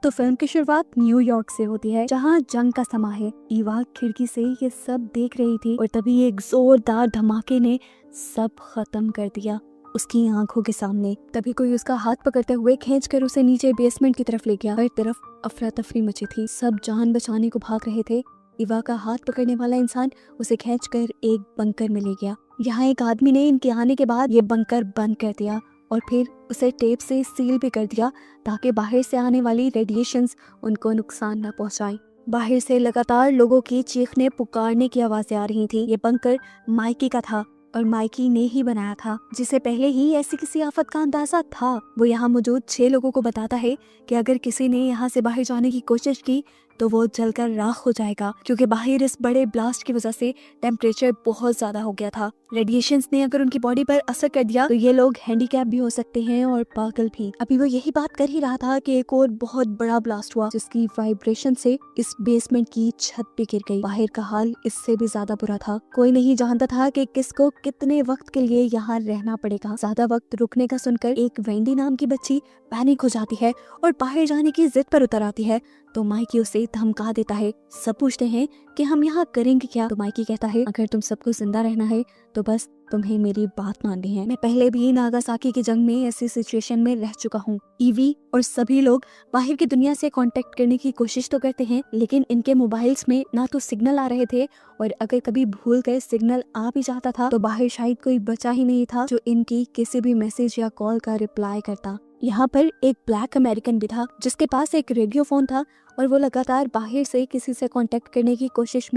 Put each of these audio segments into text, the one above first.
तो फिल्म की शुरुआत न्यूयॉर्क से होती है, जहाँ जंग का समा है। ईवा खिड़की से ये सब देख रही थी और तभी एक जोरदार धमाके ने सब खत्म कर दिया उसकी आंखों के सामने। तभी कोई उसका हाथ पकड़ते हुए खींचकर उसे नीचे बेसमेंट की तरफ ले गया। हर तरफ अफरा तफरी मची थी, सब जान बचाने को भाग रहे थे। ईवा का हाथ पकड़ने वाला इंसान उसे खींचकर एक बंकर में ले गया। यहाँ एक आदमी ने इनके आने के बाद ये बंकर बंद कर दिया और फिर उसे टेप से सील भी कर दिया ताकि बाहर से आने वाली रेडिएशंस उनको नुकसान न पहुंचाएं। बाहर से लगातार लोगों की चीखने पुकारने की आवाजें आ रही थी। ये बंकर माइकी का था और माइकी ने ही बनाया था, जिसे पहले ही ऐसी किसी आफत का अंदाजा था। वो यहाँ मौजूद 6 लोगों को बताता है कि अगर किसी ने यहाँ से बाहर जाने की कोशिश की तो वो जलकर राख हो जाएगा, क्योंकि बाहर इस बड़े ब्लास्ट की वजह से टेम्परेचर बहुत ज्यादा हो गया था। रेडिएशंस ने अगर उनकी बॉडी पर असर कर दिया तो ये लोग हैंडीकैप भी हो सकते हैं और पागल भी। अभी वो यही बात कर ही रहा था कि एक और बहुत बड़ा ब्लास्ट हुआ, जिसकी वाइब्रेशन से इस बेसमेंट की छत पे गिर गई। बाहर का हाल इससे भी ज्यादा बुरा था। कोई नहीं जानता था कि किसको कितने वक्त के लिए यहाँ रहना पड़ेगा। ज्यादा वक्त रुकने का सुनकर एक वेंडी नाम की बच्ची पैनिक हो जाती है और बाहर जाने की जिद पर उतर आती है। तो माइकी उसे धमका देता है। सब पूछते हैं कि हम यहाँ करेंगे क्या। तो माइकी कहता है, अगर तुम सबको जिंदा रहना है तो बस तुम्हें मेरी बात माननी है। मैं पहले भी नागासाकी की जंग में ऐसी सिचुएशन में रह चुका हूँ। ईवी और सभी लोग बाहर की दुनिया से कांटेक्ट करने की कोशिश तो करते हैं, लेकिन इनके मोबाइल्स में ना तो सिग्नल आ रहे थे और अगर कभी भूल कर सिग्नल आ भी जाता था तो बाहर शायद कोई बचा ही नहीं था जो इनकी किसी भी मैसेज या कॉल का रिप्लाई करता। यहाँ पर एक ब्लैक अमेरिकन भी था जिसके पास एक रेडियो फोन था और वो लगातार बाहर किसी से कांटेक्ट करने की कोशिश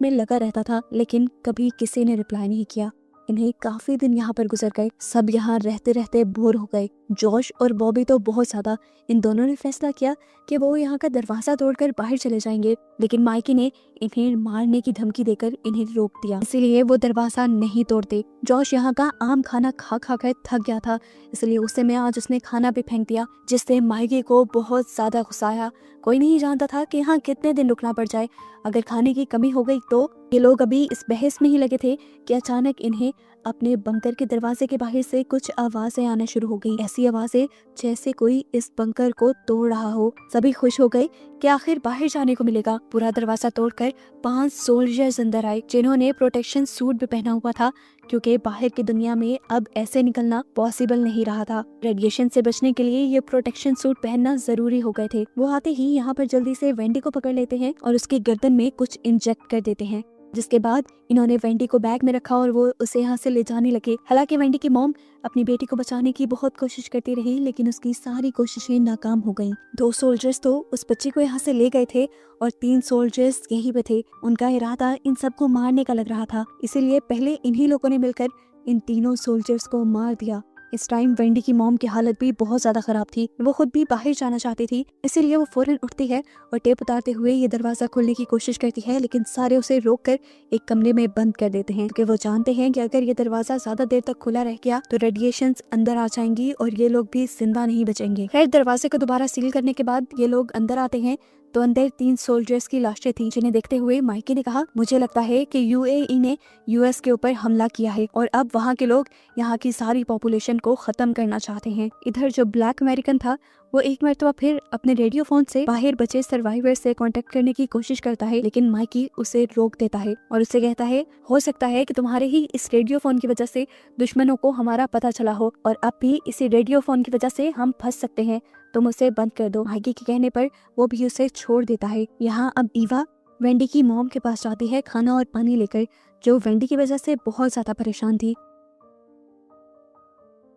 में लगा रहता था, लेकिन कभी किसी ने रिप्लाई नहीं किया। इन्हें काफी दिन यहाँ पर गुजर गए। सब यहाँ रहते रहते बोर हो गए। जॉश और बॉबी तो बहुत ज्यादा। इन दोनों ने फैसला किया कि वो यहाँ का दरवाजा तोड़कर बाहर चले जाएंगे, लेकिन माइकी ने इन्हें मारने की धमकी देकर इन्हें रोक दिया, इसीलिए वो दरवाजा नहीं तोड़ते। जॉश यहाँ का आम खाना खा खा कर थक गया था, इसलिए उस समय आज उसने खाना भी फेंक दिया, जिससे माइकी को बहुत ज्यादा गुस्सा आया। कोई नहीं जानता था कि यहाँ कितने दिन रुकना पड़ जाए। अगर खाने की कमी हो गई तो ये लोग अभी इस बहस में ही लगे थे कि अचानक इन्हें अपने बंकर के दरवाजे के बाहर से कुछ आवाजें आना शुरू हो गई। ऐसी आवाजें जैसे कोई इस बंकर को तोड़ रहा हो। सभी खुश हो गए कि आखिर बाहर जाने को मिलेगा। पूरा दरवाजा तोड़कर 5 सोल्जर्स अंदर आए, जिन्होंने प्रोटेक्शन सूट भी पहना हुआ था, क्योंकि बाहर की दुनिया में अब ऐसे निकलना पॉसिबल नहीं रहा था। रेडिएशन से बचने के लिए ये प्रोटेक्शन सूट पहनना जरूरी हो गए थे। वो आते ही यहाँ पर जल्दी से वेंडी को पकड़ लेते हैं और उसकी गर्दन में कुछ इंजेक्ट कर देते हैं, जिसके बाद इन्होंने वेंडी को बैग में रखा और वो उसे यहाँ से ले जाने लगे। हालांकि वेंडी की मॉम अपनी बेटी को बचाने की बहुत कोशिश करती रही, लेकिन उसकी सारी कोशिशें नाकाम हो गईं। 2 सोल्जर्स तो उस बच्ची को यहाँ से ले गए थे और 3 सोल्जर्स यहीं पे थे। उनका इरादा इन सबको मारने का लग रहा था, इसीलिए पहले इन्हीं लोगों ने मिलकर इन तीनों सोल्जर्स को मार दिया। इस टाइम वेंडी की मॉम की हालत भी बहुत ज्यादा खराब थी। वो खुद भी बाहर जाना चाहती थी, इसीलिए वो फौरन उठती है और टेप उतारते हुए ये दरवाजा खोलने की कोशिश करती है, लेकिन सारे उसे रोककर एक कमरे में बंद कर देते हैं, क्योंकि वो जानते हैं कि अगर ये दरवाजा ज्यादा देर तक खुला रह गया तो रेडिएशंस अंदर आ जाएंगी और ये लोग भी जिंदा नहीं बचेंगे। खैर, दरवाजे को दोबारा सील करने के बाद ये लोग अंदर आते हैं तो अंदर 3 सोल्जर्स की लाशें थी, जिन्हें देखते हुए माइकी ने कहा, मुझे लगता है कि यूएई ने यूएस के ऊपर हमला किया है और अब वहाँ के लोग यहाँ की सारी पॉपुलेशन को खत्म करना चाहते हैं। इधर जो ब्लैक अमेरिकन था वो एक मरतबा फिर अपने रेडियो फोन से बाहर बचे सर्वाइवर से कांटेक्ट करने की कोशिश करता है, लेकिन माइकी उसे रोक देता है और उसे कहता है, हो सकता है कि तुम्हारे ही इस रेडियो फोन की वजह से दुश्मनों को हमारा पता चला हो और अब भी इसी रेडियो फोन की वजह से हम फंस सकते हैं, तुम उसे बंद कर दो। माइकी के कहने पर वो भी उसे छोड़ देता है। यहाँ अब ईवा वेंडी की मॉम के पास जाती है खाना और पानी लेकर, जो वेंडी की वजह से बहुत ज्यादा परेशान थी।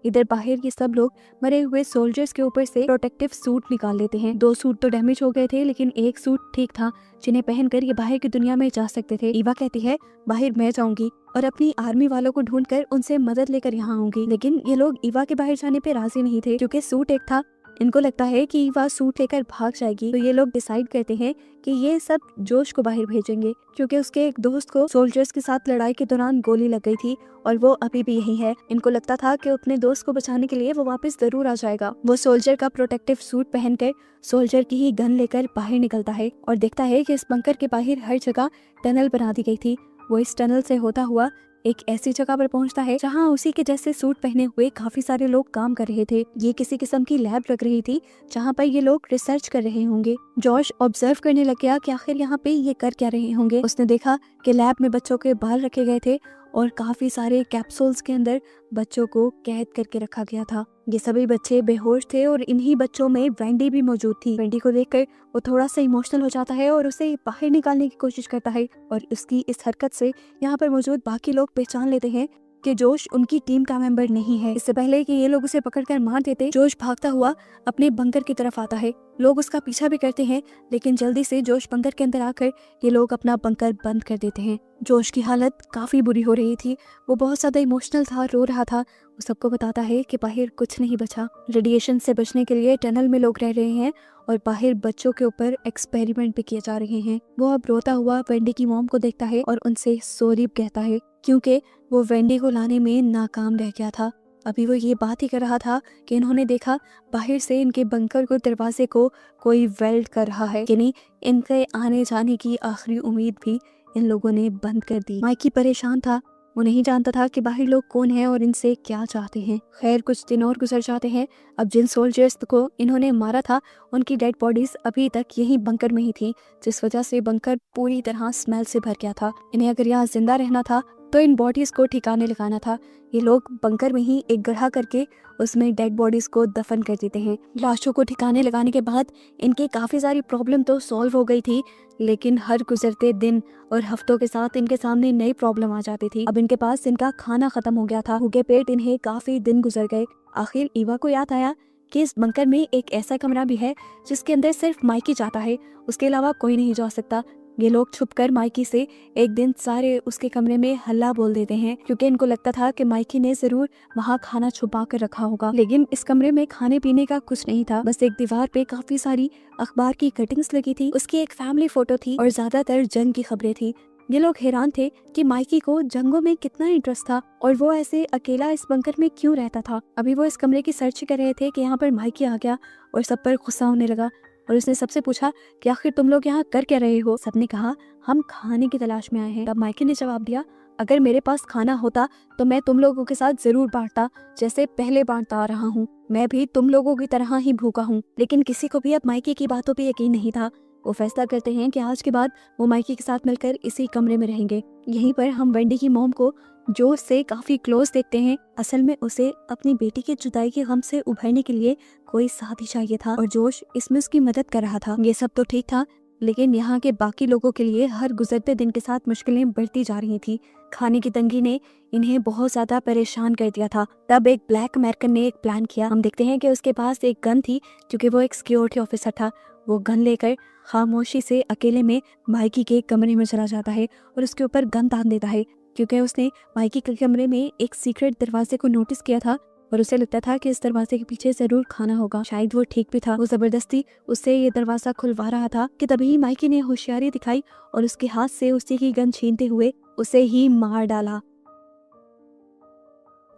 इधर बाहर ये सब लोग मरे हुए सोल्जर्स के ऊपर से प्रोटेक्टिव सूट निकाल लेते हैं। 2 सूट तो डैमेज हो गए थे, लेकिन एक सूट ठीक था, जिन्हें पहनकर ये बाहर की दुनिया में जा सकते थे। ईवा कहती है, बाहर मैं जाऊंगी और अपनी आर्मी वालों को ढूंढकर उनसे मदद लेकर यहाँ आऊंगी, लेकिन ये लोग ईवा के बाहर जाने पे राजी नहीं थे, क्योंकि सूट एक था। इनको लगता है कि ईवा सूट लेकर भाग जाएगी, तो ये लोग डिसाइड करते हैं कि ये सब जोश को बाहर भेजेंगे, क्योंकि उसके एक दोस्त को सोल्जर्स के साथ लड़ाई के दौरान गोली लग गई थी और वो अभी भी यही है। इनको लगता था कि अपने दोस्त को बचाने के लिए वो वापस जरूर आ जाएगा। वो सोल्जर का प्रोटेक्टिव सूट पहनकर सोल्जर की ही गन लेकर बाहर निकलता है और देखता है कि इस बंकर के बाहर हर जगह टनल बना दी गई थी। वो इस टनल से होता हुआ एक ऐसी जगह पर पहुंचता है जहां उसी के जैसे सूट पहने हुए काफी सारे लोग काम कर रहे थे। ये किसी किस्म की लैब लग रही थी जहां पर ये लोग रिसर्च कर रहे होंगे। जॉश ऑब्जर्व करने लग गया कि आखिर यहाँ पे ये कर क्या रहे होंगे। उसने देखा कि लैब में बच्चों के बाल रखे गए थे और काफी सारे कैप्सूल्स के अंदर बच्चों को कैद करके रखा गया था। ये सभी बच्चे बेहोश थे और इन्हीं बच्चों में वेंडी भी मौजूद थी। वेंडी को देखकर वो थोड़ा सा इमोशनल हो जाता है और उसे बाहर निकालने की कोशिश करता है और उसकी इस हरकत से यहाँ पर मौजूद बाकी लोग पहचान लेते हैं कि जोश उनकी टीम का मेंबर नहीं है। इससे पहले कि ये लोग उसे पकड़कर मार देते, जोश भागता हुआ अपने बंकर की तरफ आता है। लोग उसका पीछा भी करते हैं लेकिन जल्दी से जोश बंकर के अंदर आकर ये लोग अपना बंकर बंद कर देते हैं। जोश की हालत काफी बुरी हो रही थी, वो बहुत ज्यादा इमोशनल था, रो रहा था। वो सबको बताता है कि बाहर कुछ नहीं बचा। रेडिएशन से बचने के लिए टनल में लोग रह रहे हैं और बाहर बच्चों के ऊपर एक्सपेरिमेंट भी किए जा रहे हैं। वो अब रोता हुआ वेंडी की मॉम को देखता है और उनसे सॉरी कहता है क्योंकि वो वेंडी को लाने में नाकाम रह गया था। अभी वो ये बात ही कर रहा था कि इन्होंने देखा बाहर से इनके बंकर को दरवाजे को कोई वेल्ड कर रहा है, यानी इनके आने जाने की आखिरी उम्मीद भी इन लोगों ने बंद कर दी। माइकी परेशान था, वो नहीं जानता था कि बाहर लोग कौन हैं और इनसे क्या चाहते हैं। खैर कुछ दिन और गुजर जाते हैं। अब जिन सोल्जर्स को इन्होंने मारा था उनकी डेड बॉडीज अभी तक यही बंकर में ही थी, जिस वजह से बंकर पूरी तरह स्मेल से भर गया था। इन्हें अगर यहाँ जिंदा रहना था तो इन बॉडीज को ठिकाने लगाना था। ये लोग बंकर में ही एक गड्ढा करके उसमें डेड बॉडीज को दफन कर देते हैं। लाशों को ठिकाने लगाने के बाद इनकी काफी सारी प्रॉब्लम तो सॉल्व हो गई थी, लेकिन हर गुजरते दिन और हफ्तों के साथ इनके सामने नई प्रॉब्लम आ जाती थी। अब इनके पास इनका खाना खत्म हो गया था, भूखे पेट इन्हें काफी दिन गुजर गए। आखिर ईवा को याद आया कि इस बंकर में एक ऐसा कमरा भी है जिसके अंदर सिर्फ माइकी जाता है, उसके अलावा कोई नहीं जा सकता। ये लोग छुपकर माइकी से एक दिन सारे उसके कमरे में हल्ला बोल देते हैं क्योंकि इनको लगता था कि माइकी ने जरूर वहाँ खाना छुपा कर रखा होगा। लेकिन इस कमरे में खाने पीने का कुछ नहीं था, बस एक दीवार पे काफी सारी अखबार की कटिंग्स लगी थी, उसकी एक फैमिली फोटो थी और ज्यादातर जंग की खबरें थी। ये लोग हैरान थे कि माइकी को जंगों में कितना इंटरेस्ट था और वो ऐसे अकेला इस बंकर में क्यों रहता था। अभी वो इस कमरे की सर्च कर रहे थे कि यहाँ पर माइकी आ गया और सब पर गुस्सा होने लगा और उसने सबसे पूछा कि आखिर तुम लोग यहाँ कर क्या रहे हो। सबने कहा हम खाने की तलाश में आए हैं। तब माइकी ने जवाब दिया अगर मेरे पास खाना होता तो मैं तुम लोगों के साथ जरूर बांटता, जैसे पहले बांटता आ रहा हूँ। मैं भी तुम लोगों की तरह ही भूखा हूँ। लेकिन किसी को भी अब माइकी की बातों पे यकीन नहीं था। वो फैसला करते हैं कि आज के बाद वो माइकी के साथ मिलकर इसी कमरे में रहेंगे। यहीं पर हम वेंडी की मॉम को जोश से काफी क्लोज देखते हैं। असल में उसे अपनी बेटी की जुदाई के गम से उभरने के लिए कोई साथी चाहिए था और जोश इसमें उसकी मदद कर रहा था। ये सब तो ठीक था, लेकिन यहाँ के बाकी लोगों के लिए हर गुजरते दिन के साथ मुश्किलें बढ़ती जा रही थी। खाने की तंगी ने इन्हें बहुत ज्यादा परेशान कर दिया था। तब एक ब्लैक अमेरिकन ने एक प्लान किया। हम देखते हैं कि उसके पास एक गन थी क्योंकि वो एक सिक्योरिटी ऑफिसर था। वो गन लेकर खामोशी से अकेले में माइकी के कमरे में चला जाता है और उसके ऊपर गन तान देता है क्योंकि उसने माइकी के कमरे में एक सीक्रेट दरवाजे को नोटिस किया था और उसे लगता था कि इस दरवाजे के पीछे जरूर खाना होगा। शायद वो ठीक भी था। वो जबरदस्ती उससे ये दरवाजा खुलवा रहा था कि तभी माइकी ने होशियारी दिखाई और उसके हाथ से उसी की गन छीनते हुए उसे ही मार डाला।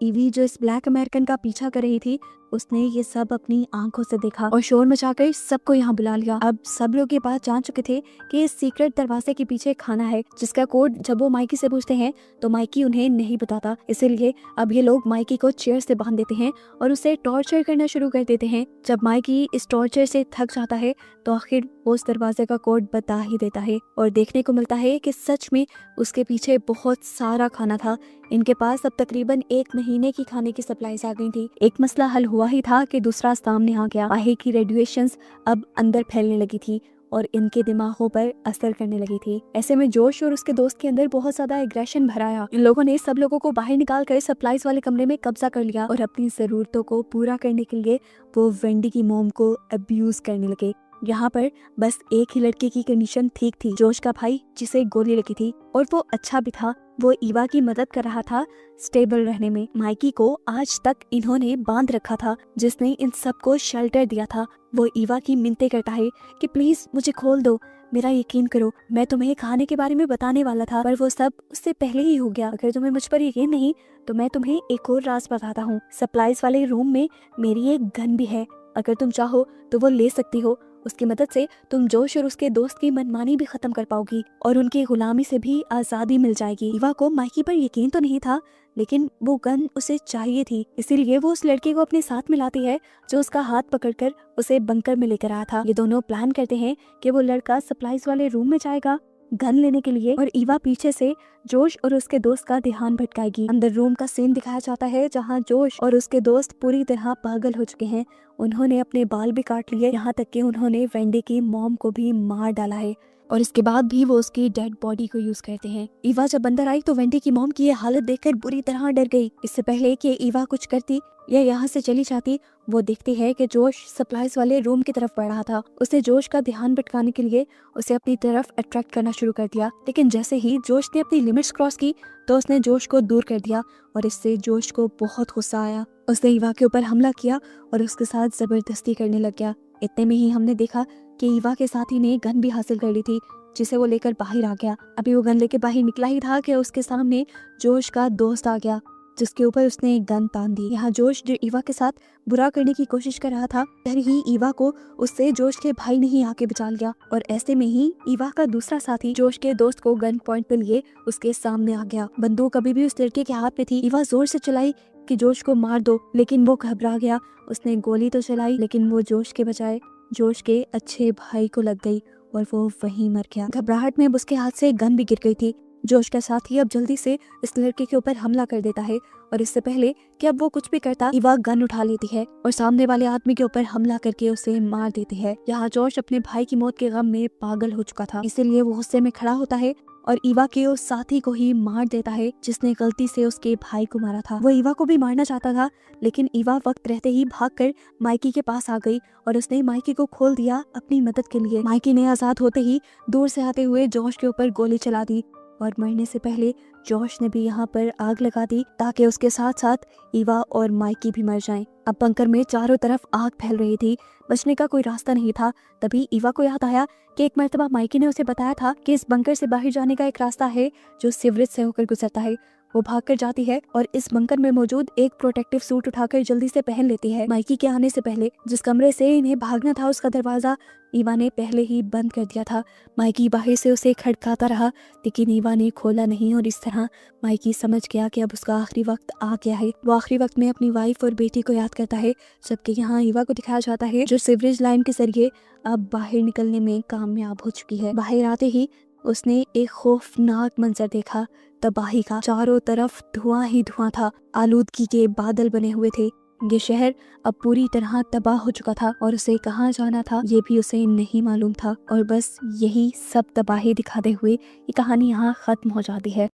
ईवी जो इस ब्लैक अमेरिकन का पीछा कर रही थी, उसने ये सब अपनी आंखों से देखा और शोर मचाकर सबको यहाँ बुला लिया। अब सब लोग ये बात जान चुके थे कि इस सीक्रेट दरवाजे के पीछे खाना है, जिसका कोड जब वो माइकी से पूछते हैं तो माइकी उन्हें नहीं बताता। इसीलिए अब ये लोग माइकी को चेयर से बांध देते हैं और उसे टॉर्चर करना शुरू कर देते हैं। जब माइकी इस टॉर्चर से थक जाता है तो आखिर वो उस दरवाजे का कोड बता ही देता है और देखने को मिलता है कि सच में उसके पीछे बहुत सारा खाना था। इनके पास अब तकरीबन 1 महीने की खाने की सप्लाईज आ गई थी। एक मसला हल हुआ ही था कि दूसरा सामने आ गया। बाहर की रेडिएशंस अब अंदर फैलने लगी थी और इनके दिमागों पर असर करने लगी थी। ऐसे में जोश और उसके दोस्त के अंदर बहुत ज्यादा एग्रेशन भरा आया। इन लोगों ने सब लोगों को बाहर निकाल कर सप्लाईज वाले कमरे में कब्जा कर लिया और अपनी जरूरतों को पूरा करने के लिए वो वेंडी की मोम को अब्यूज करने लगे। यहाँ पर बस एक ही लड़के की कंडीशन ठीक थी, जोश का भाई जिसे गोली लगी थी, और वो अच्छा भी था। वो ईवा की मदद कर रहा था स्टेबल रहने में। माइकी को आज तक इन्होंने बांध रखा था, जिसने इन सबको शेल्टर दिया था। वो ईवा की मिन्नतें करता है कि प्लीज मुझे खोल दो, मेरा यकीन करो, मैं तुम्हें खाने के बारे में बताने वाला था पर वो सब उससे पहले ही हो गया। अगर तुम्हें मुझ पर यकीन नहीं तो मैं तुम्हें एक और राज बताता हूँ। सप्लाईज वाले रूम में मेरी एक गन भी है, अगर तुम चाहो तो वो ले सकती हो उसकी मदद से तुम जोश और उसके दोस्त की मनमानी भी खत्म कर पाओगी और उनकी गुलामी से भी आजादी मिल जाएगी। ईवा को माइकी पर यकीन तो नहीं था, लेकिन वो गन उसे चाहिए थी, इसीलिए वो उस लड़के को अपने साथ मिलाती है जो उसका हाथ पकड़कर उसे बंकर में लेकर आया था। ये दोनों प्लान करते हैं कि वो लड़का सप्लाईज वाले रूम में जाएगा गन लेने के लिए और ईवा पीछे से जोश और उसके दोस्त का ध्यान भटकाएगी। अंदर रूम का सीन दिखाया जाता है जहां जोश और उसके दोस्त पूरी तरह पागल हो चुके हैं। उन्होंने अपने बाल भी काट लिए, यहाँ तक कि उन्होंने वेंडी की मॉम को भी मार डाला है और इसके बाद भी वो उसकी डेड बॉडी को यूज करते हैं। ईवा जब अंदर आई तो वेंडी की मॉम की ये हालत देखकर बुरी तरह डर गई। इससे पहले कि ईवा कुछ करती या यहाँ से चली जाती, वो देखती है कि जोश सप्लाईज वाले रूम की तरफ बढ़ रहा था। उसने जोश का ध्यान भटकाने के लिए उसे अपनी तरफ अट्रैक्ट करना शुरू कर दिया, लेकिन जैसे ही जोश ने अपनी लिमिट्स क्रॉस की तो उसने जोश को दूर कर दिया और इससे जोश को बहुत गुस्सा आया। उसने ईवा के ऊपर हमला किया और उसके साथ जबरदस्ती करने लग गया। इतने में ही हमने देखा कि ईवा के साथी ने गन भी हासिल कर ली थी, जिसे वो लेकर बाहर आ गया। अभी वो गन लेके बाहर निकला ही था कि उसके सामने जोश का दोस्त आ गया, जिसके ऊपर उसने एक गन तान दी। यहाँ जोश जो ईवा के साथ बुरा करने की कोशिश कर रहा था, डर ही ईवा को उससे जोश के भाई ने ही आके बचा लिया और ऐसे में ही ईवा का दूसरा साथी जोश के दोस्त को गन पॉइंट पे लिए उसके सामने आ गया। बंदूक अभी भी उस लड़के के हाथ में थी। ईवा जोर से चलाई कि जोश को मार दो, लेकिन वो घबरा गया। उसने गोली तो चलाई, लेकिन वो जोश के बजाय जोश के अच्छे भाई को लग गई और वो वहीं मर गया। घबराहट में अब उसके हाथ से गन भी गिर गई थी। जोश का साथी अब जल्दी से इस लड़के के ऊपर हमला कर देता है और इससे पहले कि अब वो कुछ भी करता, ईवा गन उठा लेती है और सामने वाले आदमी के ऊपर हमला करके उसे मार देती है। यहाँ जोश अपने भाई की मौत के गम में पागल हो चुका था, इसीलिए वो गुस्से में खड़ा होता है और ईवा के उस साथी को ही मार देता है जिसने गलती से उसके भाई को मारा था। वो ईवा को भी मारना चाहता था, लेकिन ईवा वक्त रहते ही भागकर माइकी के पास आ गई और उसने माइकी को खोल दिया अपनी मदद के लिए। माइकी ने आजाद होते ही दूर से आते हुए जोश के ऊपर गोली चला दी और मरने से पहले जोश ने भी यहाँ पर आग लगा दी ताकि उसके साथ साथ ईवा और माइकी भी मर जाएं। अब बंकर में चारों तरफ आग फैल रही थी, बचने का कोई रास्ता नहीं था। तभी ईवा को याद आया कि एक मर्तबा माइकी ने उसे बताया था कि इस बंकर से बाहर जाने का एक रास्ता है जो सीवरेज से होकर गुजरता है। वो भागकर जाती है और इस बंकर में मौजूद एक प्रोटेक्टिव सूट उठाकर जल्दी से पहन लेती है। माइकी के आने से पहले जिस कमरे से इन्हें भागना था उसका दरवाजा ईवा ने पहले ही बंद कर दिया था। माइकी बाहर से उसे खड़काता रहा, लेकिन ईवा ने खोला नहीं और इस तरह माइकी समझ गया कि अब उसका आखिरी वक्त आ गया है। वो आखिरी वक्त में अपनी वाइफ और बेटी को याद करता है, जबकि यहाँ ईवा को दिखाया जाता है जो सीवरेज लाइन के जरिए अब बाहर निकलने में कामयाब हो चुकी है। बाहर आते ही उसने एक खौफनाक मंजर देखा, तबाही का। चारों तरफ धुआं ही धुआं था, आलूदगी के बादल बने हुए थे। ये शहर अब पूरी तरह तबाह हो चुका था और उसे कहाँ जाना था ये भी उसे नहीं मालूम था। और बस यही सब तबाही दिखाते हुए ये कहानी यहाँ खत्म हो जाती है।